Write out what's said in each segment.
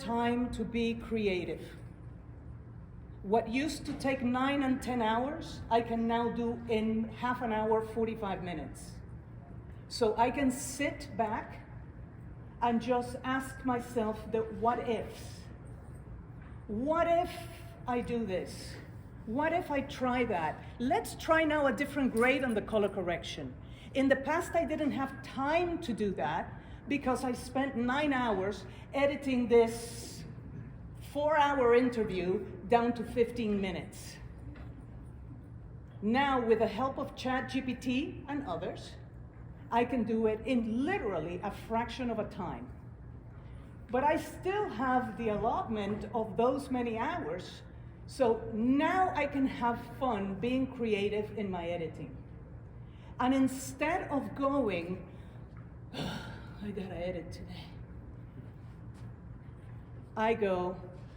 time to be creative. What used to take 9 and 10 hours, I can now do in half an hour, 45 minutes. So I can sit back and just ask myself the what ifs. What if I do this? What if I try that? Let's try now a different grade on the color correction. In the past, I didn't have time to do that because I spent 9 hours editing this 4-hour interview down to 15 minutes. Now, with the help of ChatGPT and others, I can do it in literally a fraction of a time. But I still have the allotment of those many hours, so now I can have fun being creative in my editing. And instead of going, I gotta edit today, I go,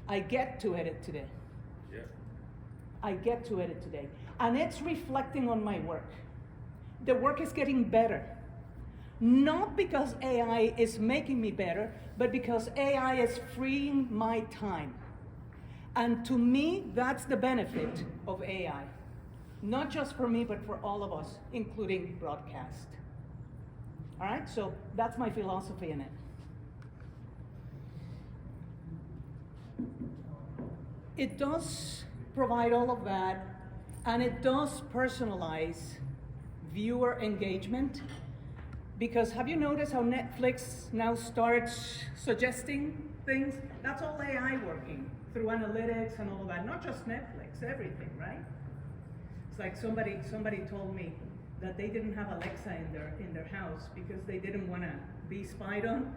I get to edit today. Yeah. I get to edit today. And it's reflecting on my work. The work is getting better. Not because AI is making me better, but because AI is freeing my time. And to me, that's the benefit of AI. Not just for me, but for all of us, including broadcast. All right, so that's my philosophy in it. It does provide all of that, and it does personalize viewer engagement. Because have you noticed how Netflix now starts suggesting things? That's all AI working through analytics and all of that. Not just Netflix, everything, right? It's like somebody told me that they didn't have Alexa in their house because they didn't want to be spied on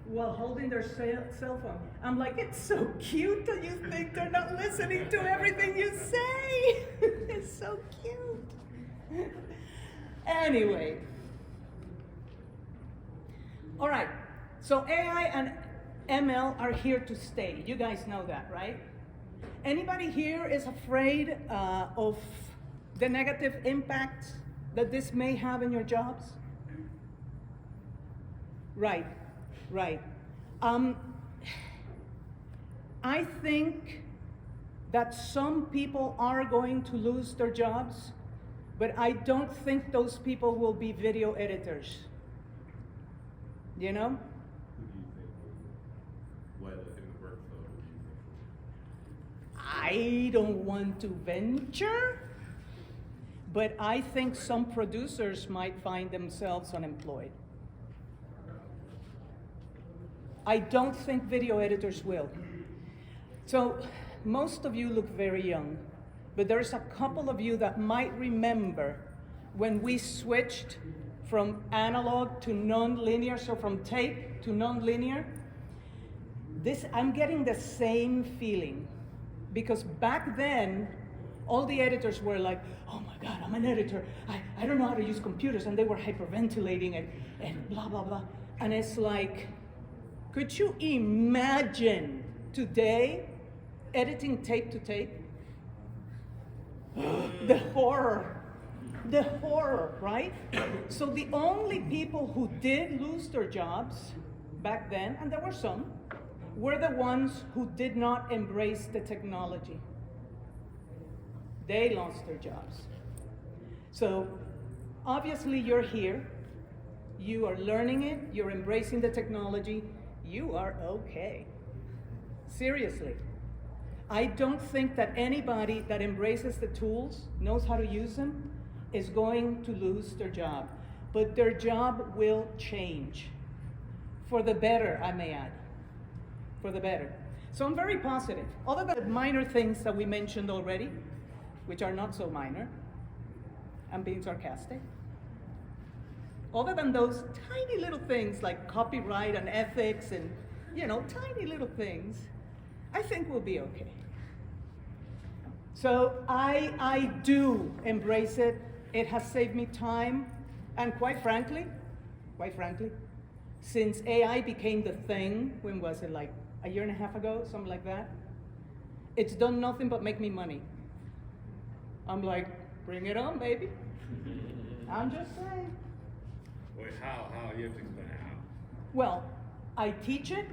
while holding their cell phone. I'm like, it's so cute that you think they're not listening to everything you say. It's so cute. Anyway. All right, so AI and ML are here to stay. You guys know that, right? Anybody here is afraid of the negative impact that this may have in your jobs? Right, right. I think that some people are going to lose their jobs, but I don't think those people will be video editors. You know? Who do you think what in the workflow do you think? I don't want to venture, but I think some producers might find themselves unemployed. I don't think video editors will. So most of you look very young, but there's a couple of you that might remember when we switched from analog to non-linear, so from tape to non-linear. I'm getting the same feeling, because back then, all the editors were like, oh my God, I'm an editor. I don't know how to use computers, and they were hyperventilating and blah, blah, blah. And it's like, could you imagine today editing tape to tape? The horror. The horror, right? So the only people who did lose their jobs back then, and there were some, were the ones who did not embrace the technology. They lost their jobs. So obviously you're here, you are learning it, you're embracing the technology, you are okay. Seriously. I don't think that anybody that embraces the tools, knows how to use them, is going to lose their job. But their job will change. For the better, I may add. For the better. So I'm very positive. Other than the minor things that we mentioned already, which are not so minor, I'm being sarcastic. Other than those tiny little things like copyright and ethics and, tiny little things, I think we'll be okay. So I do embrace it. It has saved me time, and quite frankly, since AI became the thing, when was it, like a year and a half ago, something like that, it's done nothing but make me money. I'm like, bring it on, baby. I'm just saying. Wait, how? You have to explain how. Well, I teach it,